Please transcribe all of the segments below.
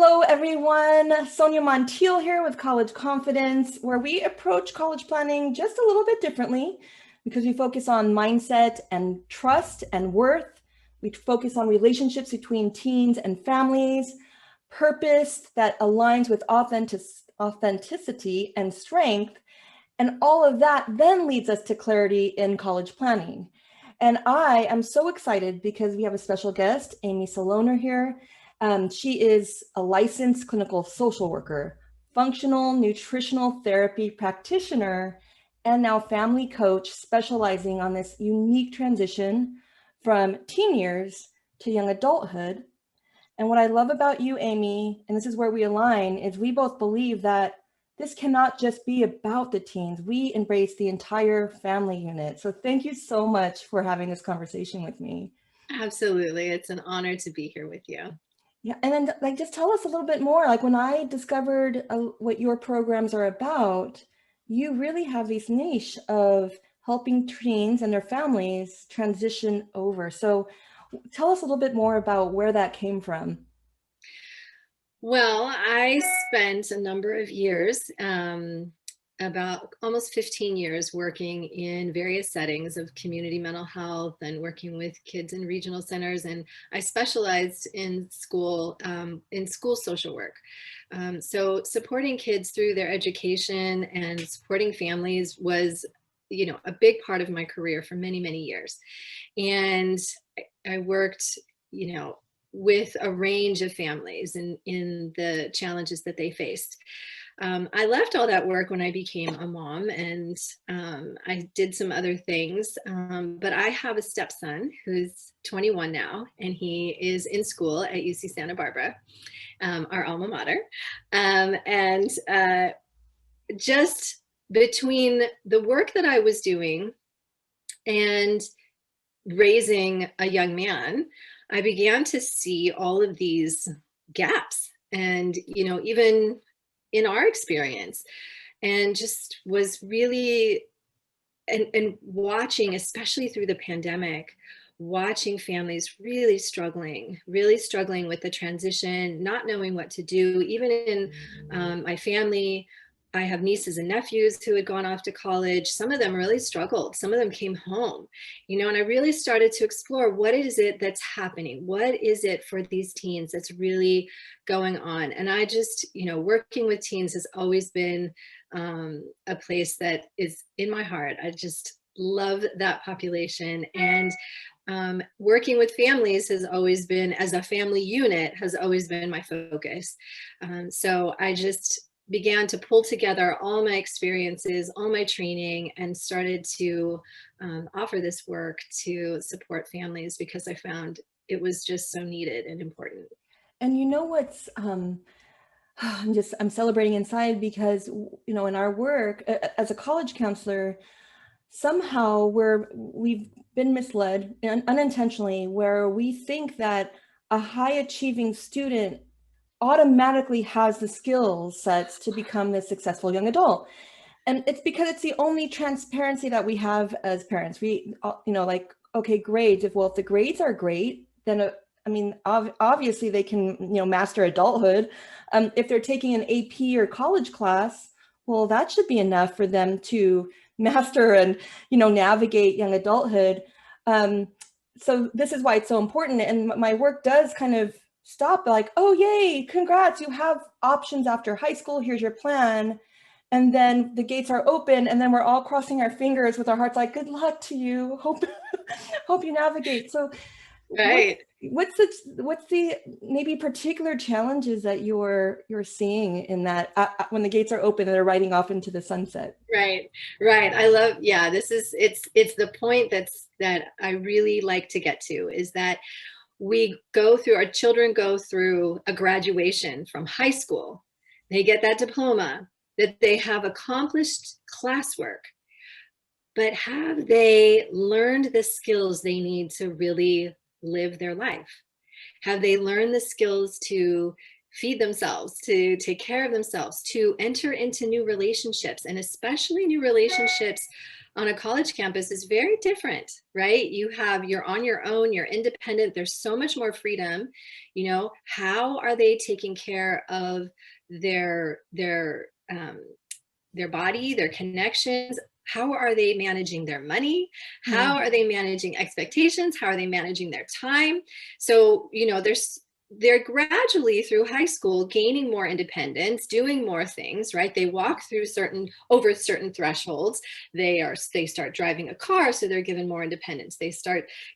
Hello, everyone. Sonia Montiel here with College Confidence, where we approach college planning just a little bit differently because we focus on mindset and trust and worth. We focus on relationships between teens and families, purpose that aligns with authenticity and strength. And all of that then leads us to clarity in college planning. And I am so excited because we have a special guest, Amy Saloner here. She is a licensed clinical social worker, functional nutritional therapy practitioner, and now family coach specializing on this unique transition from teen years to young adulthood. And what I love about you, Amy, and this is where we align, is we both believe that this cannot just be about the teens. We embrace the entire family unit. So thank you so much for having this conversation with me. Absolutely. It's an honor to be here with you. Yeah, and then just tell us a little bit more. Like when I discovered what your programs are about, you really have this niche of helping teens and their families transition over. So tell us a little bit more about where that came from. Well, I spent a number of years, about almost 15 years, working in various settings of community mental health and working with kids in regional centers. And I specialized in school social work. So supporting kids through their education and supporting families was, a big part of my career for many, many years. And I worked, with a range of families in the challenges that they faced. I left all that work when I became a mom, and I did some other things. But I have a stepson who's 21 now, and he is in school at UC Santa Barbara, our alma mater. And just between the work that I was doing and raising a young man, I began to see all of these gaps and, even in our experience, and just was really, and watching, especially through the pandemic, watching families really struggling with the transition, not knowing what to do. Even in my family, I have nieces and nephews who had gone off to college. Some of them really struggled. Some of them came home, and I really started to explore, what is it that's happening? What is it for these teens that's really going on? And I just, working with teens has always been a place that is in my heart. I just love that population. And working with families has always been, as a family unit, has always been my focus. So I just began to pull together all my experiences, all my training, and started to offer this work to support families because I found it was just so needed and important. And you know what's I'm celebrating inside because in our work as a college counselor, somehow we've been misled unintentionally, where we think that a high achieving student automatically has the skill sets to become this successful young adult. And it's because it's the only transparency that we have as parents. We, like, okay, grades. If the grades are great, then obviously they can, master adulthood. If they're taking an AP or college class, well, that should be enough for them to master and, navigate young adulthood. So this is why it's so important. And my work does kind of stop like, oh, yay, congrats, you have options after high school. Here's your plan. And then the gates are open, and then we're all crossing our fingers with our hearts like, good luck to you. Hope you navigate. So Right. what's the maybe particular challenges that you're seeing in that when the gates are open and they're riding off into the sunset? Right. I love, it's the point that I really like to get to, is that our children go through a graduation from high school. They get that diploma, that they have accomplished classwork, but have they learned the skills they need to really live their life? Have they learned the skills to feed themselves, to take care of themselves, to enter into new relationships, and especially new relationships on a college campus is very different, right? You're on your own, you're independent, there's so much more freedom. How are they taking care of um, their body, their connections? How are they managing their money? How are they managing expectations? How are they managing their time? So, they're gradually through high school gaining more independence, doing more things, right? They walk through over certain thresholds. They start driving a car, so they're given more independence.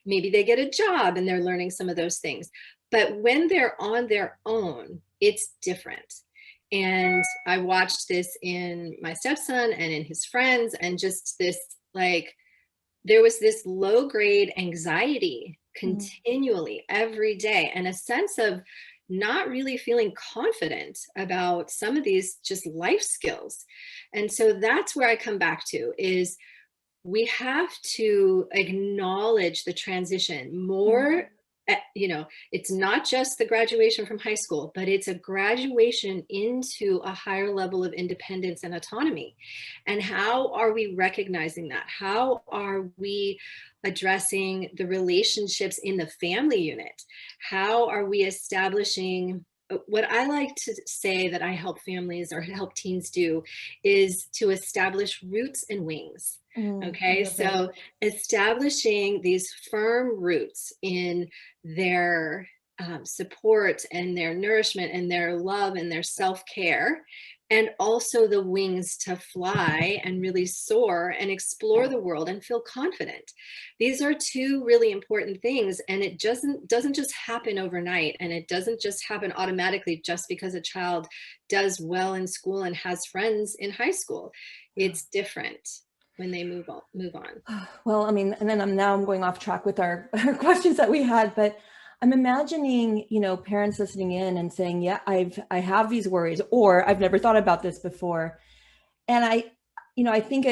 Maybe they get a job and they're learning some of those things. But when they're on their own, it's different. And I watched this in my stepson and in his friends, and just this, like, there was this low grade anxiety continually every day, and a sense of not really feeling confident about some of these just life skills. And so that's where I come back to is we have to acknowledge the transition more. It's not just the graduation from high school, but it's a graduation into a higher level of independence and autonomy. And how are we recognizing that? How are we addressing the relationships in the family unit? How are we establishing what I like to say that I help families or help teens do is to establish roots and wings. Okay, so establishing these firm roots in their support and their nourishment and their love and their self-care, and also the wings to fly and really soar and explore the world and feel confident. These are two really important things, and it doesn't just happen overnight, and it doesn't just happen automatically just because a child does well in school and has friends in high school. It's different when they move on. Well, I mean, and then I'm going off track with our questions that we had, but I'm imagining, parents listening in and saying, yeah, I have these worries, or I've never thought about this before. And I think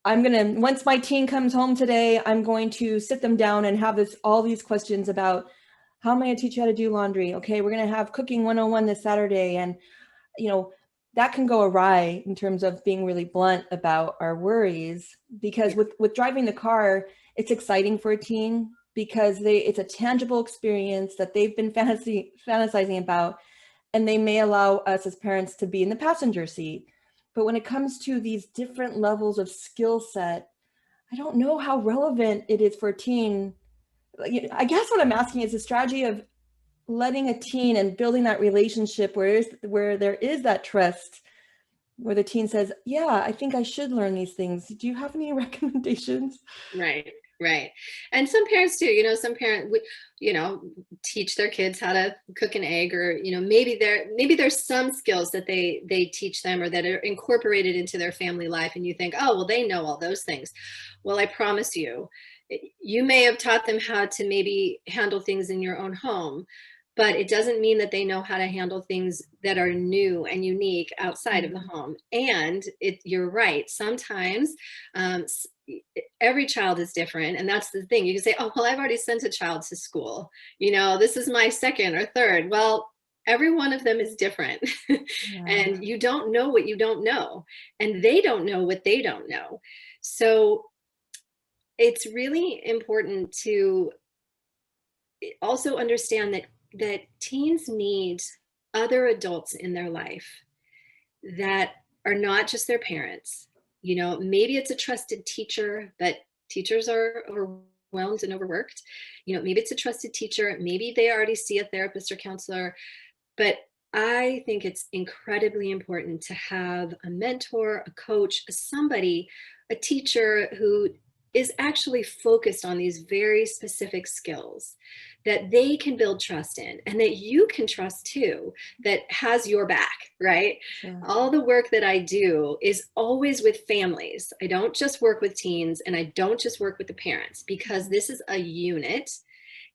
I'm going to, once my teen comes home today, I'm going to sit them down and have all these questions about how am I going to teach you how to do laundry? Okay, we're going to have cooking 101 this Saturday. And, that can go awry in terms of being really blunt about our worries, because with driving the car, it's exciting for a teen because it's a tangible experience that they've been fantasizing about, and they may allow us as parents to be in the passenger seat. But when it comes to these different levels of skill set, I don't know how relevant it is for a teen. I guess what I'm asking is the strategy of letting a teen and building that relationship where there is that trust, where the teen says, yeah, I think I should learn these things. Do you have any recommendations? Right. And some parents do, some parents, teach their kids how to cook an egg, or, maybe there's some skills that they teach them or that are incorporated into their family life. And you think, oh, well, they know all those things. Well, I promise you may have taught them how to maybe handle things in your own home, but it doesn't mean that they know how to handle things that are new and unique outside of the home. And you're right. Sometimes every child is different. And that's the thing. You can say, oh, well, I've already sent a child to school. This is my second or third. Well, every one of them is different. Yeah. And you don't know what you don't know. And they don't know what they don't know. So it's really important to also understand that teens need other adults in their life that are not just their parents. Maybe it's a trusted teacher, but teachers are overwhelmed and overworked. Maybe it's a trusted teacher. Maybe they already see a therapist or counselor. But I think it's incredibly important to have a mentor, a coach, a teacher who is actually focused on these very specific skills that they can build trust in, and that you can trust too, that has your back, right? Sure. All the work that I do is always with families. I don't just work with teens, and I don't just work with the parents, because this is a unit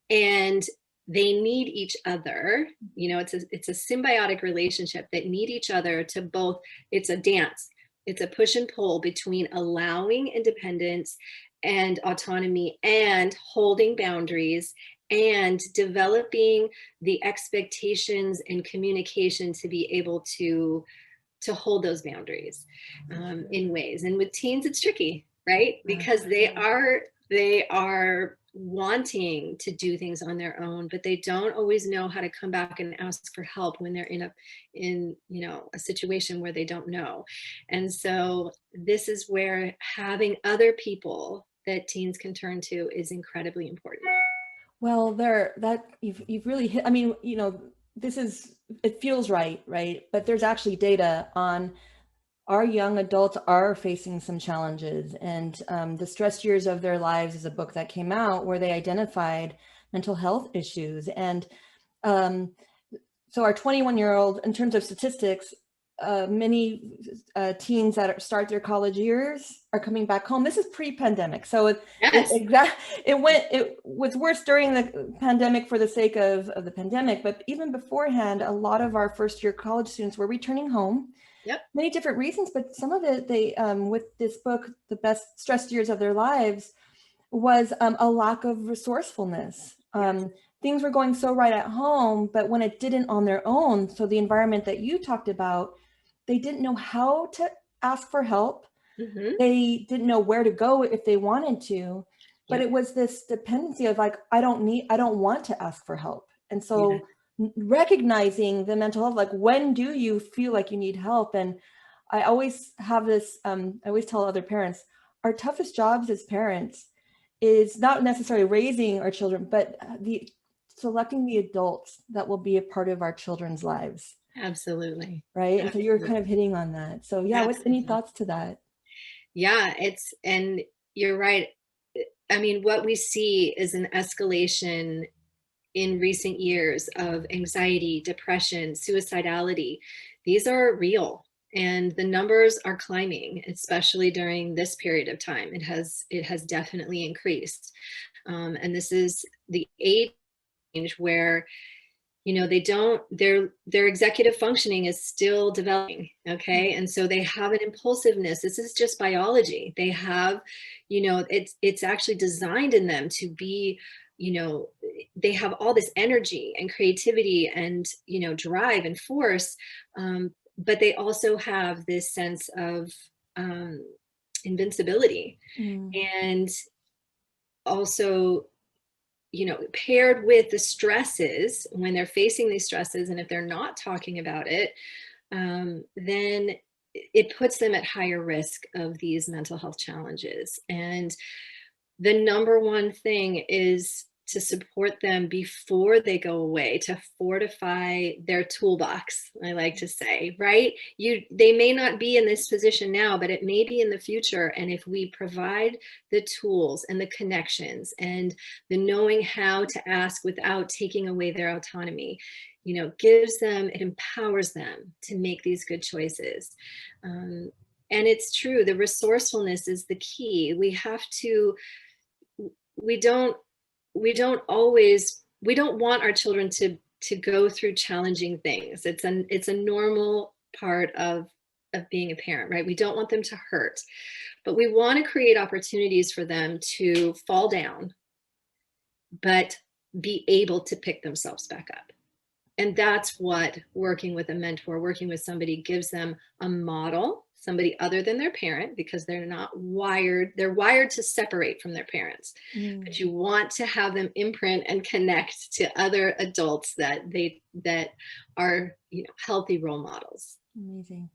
and they need each other. It's a symbiotic relationship that need each other to both, it's a dance. It's a push and pull between allowing independence and autonomy and holding boundaries and developing the expectations and communication to be able to hold those boundaries in ways. And with teens, it's tricky. right? Because Absolutely. they are wanting to do things on their own, but they don't always know how to come back and ask for help when they're in a situation where they don't know. And so this is where having other people that teens can turn to is incredibly important. Well, there that you've really hit. I mean, this is it feels right, right? But there's actually data on our young adults are facing some challenges, and the stress years of their lives is a book that came out where they identified mental health issues, and um, so our 21-year-old, in terms of statistics, many teens that start their college years are coming back home. This is pre-pandemic, so Yes. it was worse during the pandemic for the sake of the pandemic, but even beforehand, a lot of our first-year college students were returning home. Yep. Many different reasons, but some of it, they with this book, The Best Stress Years of Their Lives, was a lack of resourcefulness. Yes. Things were going so right at home, but when it didn't on their own, so the environment that you talked about, they didn't know how to ask for help. Mm-hmm. They didn't know where to go if they wanted to, but Yep. it was this dependency of like, I don't want to ask for help. And Yeah. so recognizing the mental health, like when do you feel like you need help? And I always have this, I always tell other parents, our toughest jobs as parents is not necessarily raising our children, but the selecting the adults that will be a part of our children's lives. Absolutely. Right. And so you're kind of Absolutely. hitting on that. So yeah, what any Absolutely. thoughts to that? Yeah, and you're right. I mean, what we see is an escalation in recent years of anxiety, depression, suicidality. These are real, and the numbers are climbing, especially during this period of time. It has definitely increased, and this is the age where they don't their executive functioning is still developing. Okay, and so they have an impulsiveness. This is just biology. They have, it's actually designed in them to be, they have all this energy and creativity and drive and force, but they also have this sense of um, invincibility, Mm, and also paired with the stresses, when they're facing these stresses, and if they're not talking about it, then it puts them at higher risk of these mental health challenges. And the number one thing is to support them before they go away, to fortify their toolbox, I like to say, right? They may not be in this position now, but it may be in the future. And if we provide the tools and the connections and the knowing how to ask without taking away their autonomy, gives them, it empowers them to make these good choices. Um, and it's true, the resourcefulness is the key. We don't we don't want our children to go through challenging things. It's a normal part of being a parent, right? We don't want them to hurt, but we want to create opportunities for them to fall down but be able to pick themselves back up. And that's what working with a mentor, working with somebody, gives them a model, somebody other than their parent, because they're wired to separate from their parents. mm, But you want to have them imprint and connect to other adults that are, healthy role models. amazing.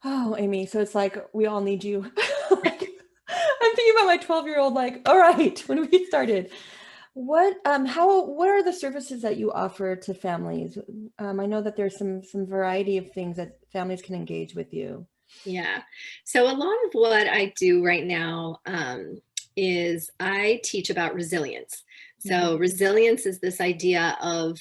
Oh, Amy, so it's like we all need you. Like, I'm thinking about my 12-year-old, like, all right, when we started. What are the services that you offer to families? I know that there's some variety of things that families can engage with you. Yeah. So a lot of what I do right now is I teach about resilience. So Mhm. resilience is this idea of,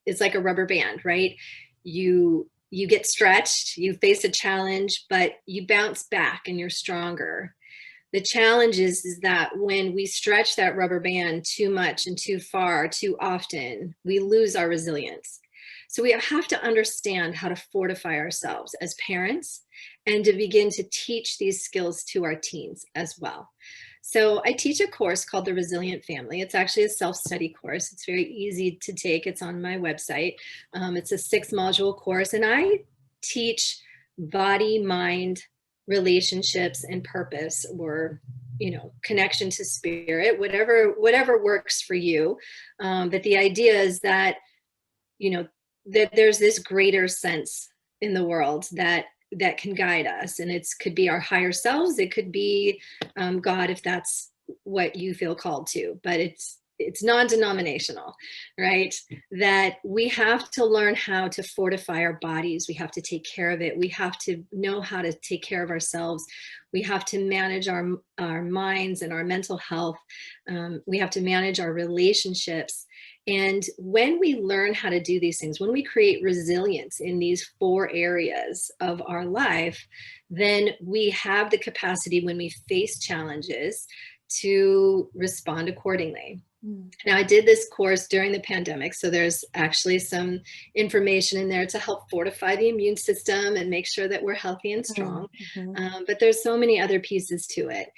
it's like a rubber band, right? You get stretched, you face a challenge, but you bounce back and you're stronger. The challenge is that when we stretch that rubber band too much and too far, too often, we lose our resilience. So we have to understand how to fortify ourselves as parents and to begin to teach these skills to our teens as well. So I teach a course called The Resilient Family. It's actually a self-study course. It's very easy to take. It's on my website. It's a 6-module course, and I teach body, mind, relationships and purpose, or connection to spirit, whatever works for you. But the idea is that that there's this greater sense in the world that can guide us, and it could be our higher selves, it could be God, if that's what you feel called to, but it's non-denominational, right? That we have to learn how to fortify our bodies. We have to take care of it. We have to know how to take care of ourselves. We have to manage our minds and our mental health. We have to manage our relationships. And when we learn how to do these things, when we create resilience in these 4 areas of our life, then we have the capacity, when we face challenges, to respond accordingly. Now, I did this course during the pandemic, so there's actually some information in there to help fortify the immune system and make sure that we're healthy and strong. But there's so many other pieces to it.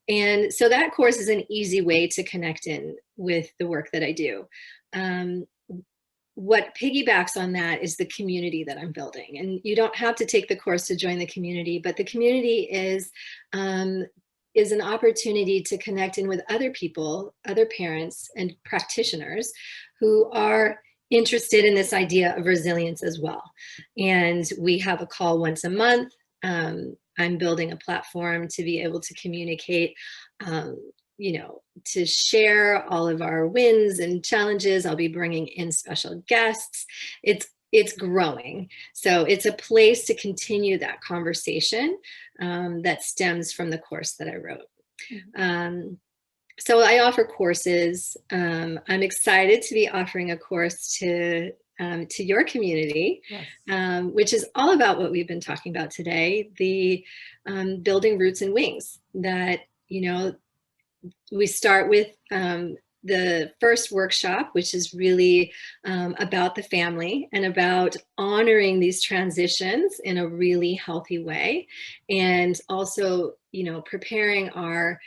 And so that course is an easy way to connect in with the work that I do. What piggybacks on that is the community that I'm building. And you don't have to take the course to join the community, but the community is an opportunity to connect in with other people, other parents and practitioners who are interested in this idea of resilience as well. And we have a call once a month. I'm building a platform to be able to communicate, to share all of our wins and challenges. I'll be bringing in special guests. It's growing. So it's a place to continue that conversation that stems from the course that I wrote. So I offer courses. I'm excited to be offering a course to your community, yes. Which is all about what we've been talking about today, the building roots and wings. That, we start with the first workshop, which is really about the family and about honoring these transitions in a really healthy way. And also, preparing our,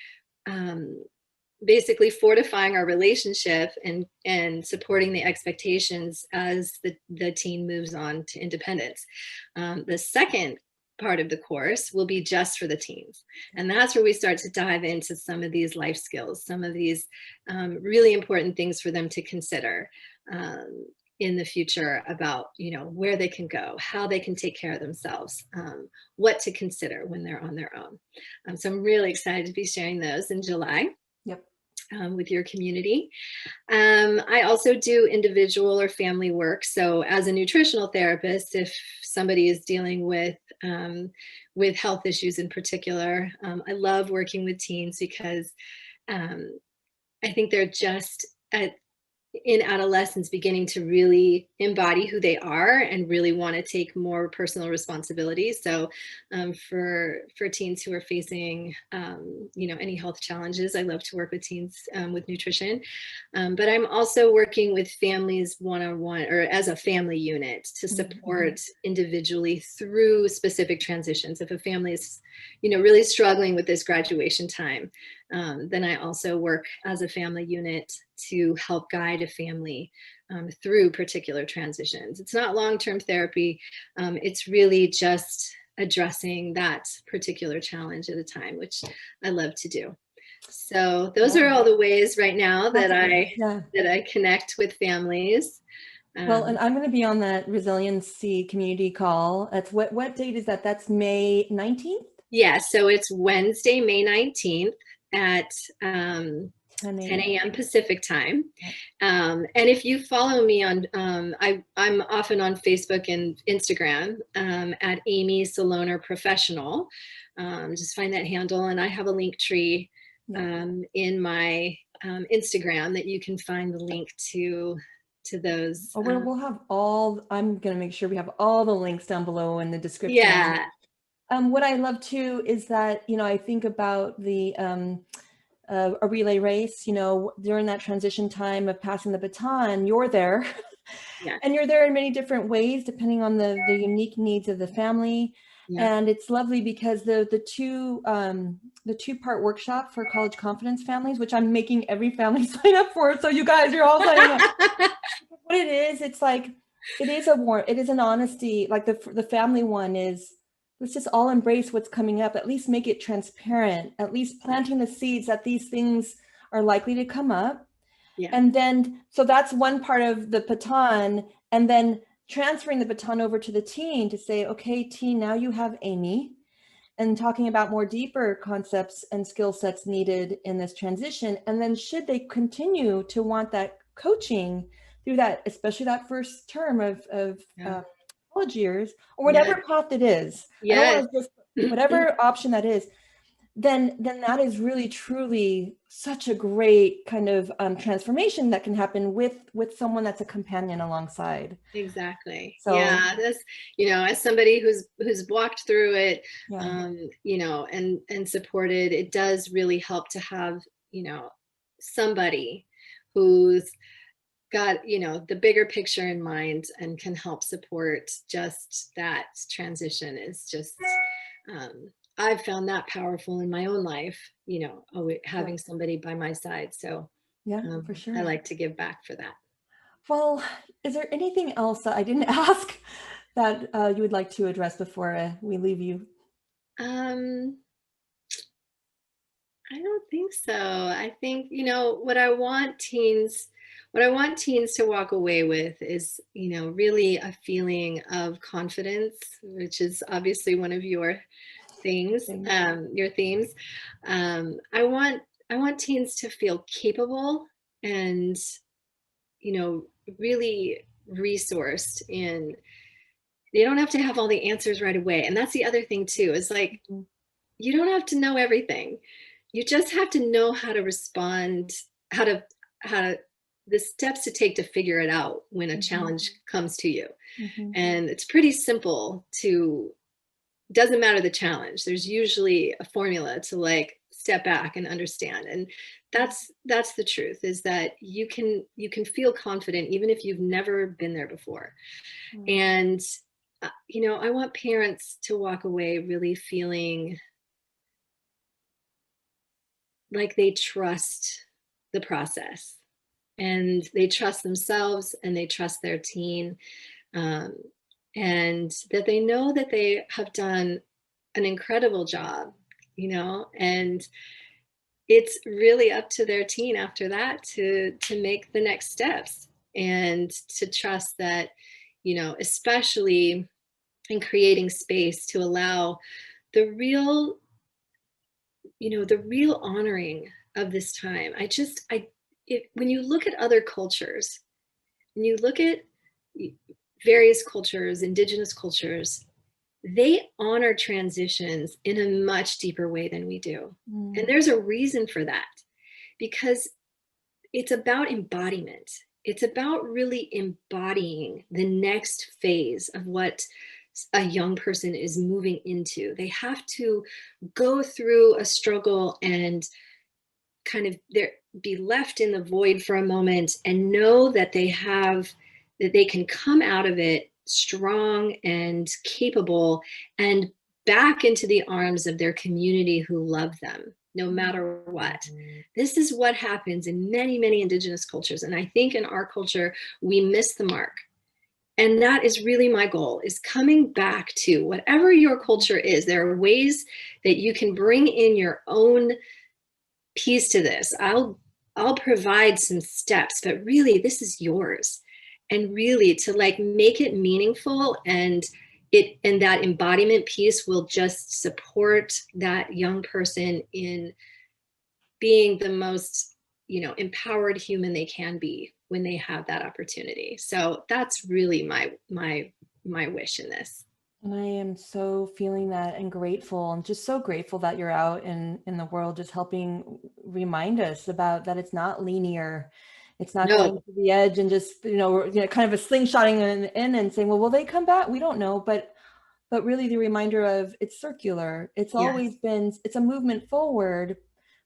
basically fortifying our relationship and supporting the expectations as the teen moves on to independence. The second part of the course will be just for the teens. And that's where we start to dive into some of these life skills, some of these really important things for them to consider in the future about, where they can go, how they can take care of themselves, what to consider when they're on their own. So I'm really excited to be sharing those in July. Yep. With your community. I also do individual or family work. So as a nutritional therapist, if somebody is dealing with health issues in particular, I love working with teens because I think they're just in adolescence beginning to really embody who they are and really want to take more personal responsibility. So for teens who are facing any health challenges, I love to work with teens with nutrition. But I'm also working with families one-on-one or as a family unit to support individually through specific transitions. If a family is really struggling with this graduation time, then I also work as a family unit to help guide a family through particular transitions. It's not long-term therapy. It's really just addressing that particular challenge at a time, which I love to do. So those are all the ways right now that I connect with families. Well, and I'm going to be on that resiliency community call. That's what date is that? That's May 19th? Yeah, so it's Wednesday, May 19th at 10 a.m. Pacific time. And if you follow me on, I'm often on Facebook and Instagram at Amy Saloner Professional. Just find that handle. And I have a link tree in my Instagram that you can find the link to those. We'll have I'm going to make sure we have all the links down below in the description. Yeah. What I love too is that, I think about the a relay race, during that transition time of passing the baton, you're there. Yeah. And you're there in many different ways, depending on the unique needs of the family. Yeah. And it's lovely because the two-part workshop for college confidence families, which I'm making every family sign up for. So you guys, you're all signing up. What it is, it's like, it is an honesty, like the family one is, let's just all embrace what's coming up, at least make it transparent, at least planting the seeds that these things are likely to come up. Yeah. And then, so that's one part of the baton, and then transferring the baton over to the teen to say, okay, teen, now you have Amy, and talking about more deeper concepts and skill sets needed in this transition. And then should they continue to want that coaching through that, especially that first term of Yeah. college years, or Yes. whatever path it is, I don't Yes. want to just, whatever option that is, then that is really truly such a great kind of transformation that can happen with someone that's a companion alongside. Exactly. So Yeah, that's, as somebody who's walked through it, yeah, and supported, it does really help to have, somebody who's got, the bigger picture in mind and can help support just that transition. Is just, I've found that powerful in my own life, yeah, having somebody by my side. So yeah, for I sure. like to give back for that. Well, is there anything else that I didn't ask that you would like to address before we leave you? Um, I don't think so. I think, what I want teens to walk away with is, really a feeling of confidence, which is obviously one of Things. your themes. I want teens to feel capable and, you know, really resourced in, they don't have to have all the answers right away. And that's the other thing too, is like, Mhm. you don't have to know everything. You just have to know how to respond, how to how to the steps to take to figure it out when a Mhm. challenge comes to you. Mhm. And it's pretty simple to, doesn't matter the challenge. There's usually a formula to like step back and understand. And that's the truth, is that you can feel confident even if you've never been there before. Mhm. And I want parents to walk away really feeling like they trust the process, and they trust themselves, and they trust their teen, um, and that they know that they have done an incredible job, and it's really up to their teen after that to make the next steps, and to trust that, especially in creating space to allow the real the real honoring of this time. When you look at other cultures, when you look at various cultures, indigenous cultures, they honor transitions in a much deeper way than we do. And Mm. there's a reason for that, because it's about embodiment. It's about really embodying the next phase of what a young person is moving into. They have to go through a struggle and kind of there be left in the void for a moment, and know that they can come out of it strong and capable, and back into the arms of their community who love them no matter what. This is what happens in many, many indigenous cultures, and I think in our culture we miss the mark. And that is really my goal, is coming back to whatever your culture is. There are ways that you can bring in your own piece to this. I'll provide some steps, but really this is yours. And really to like make it meaningful, and that embodiment piece will just support that young person in being the most, empowered human they can be when they have that opportunity. So that's really my wish in this. And I am so feeling that and grateful, and just so grateful that you're out in the world, just helping remind us about that it's not linear. It's not going No. to the edge and just, kind of a slingshotting in and saying, well, will they come back? We don't know. But really the reminder of it's circular. It's Yes. always been, it's a movement forward,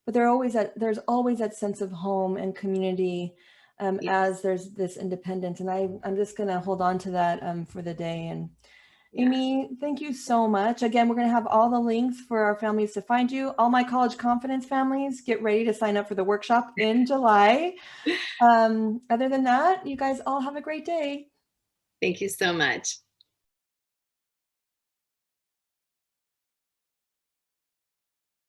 but there's always that sense of home and community, Yes. as there's this independence. And I'm just going to hold on to that for the day. And Yeah. Amy, thank you so much. Again, we're going to have all the links for our families to find you. All my college confidence families, get ready to sign up for the workshop in July. Other than that, you guys all have a great day. Thank you so much.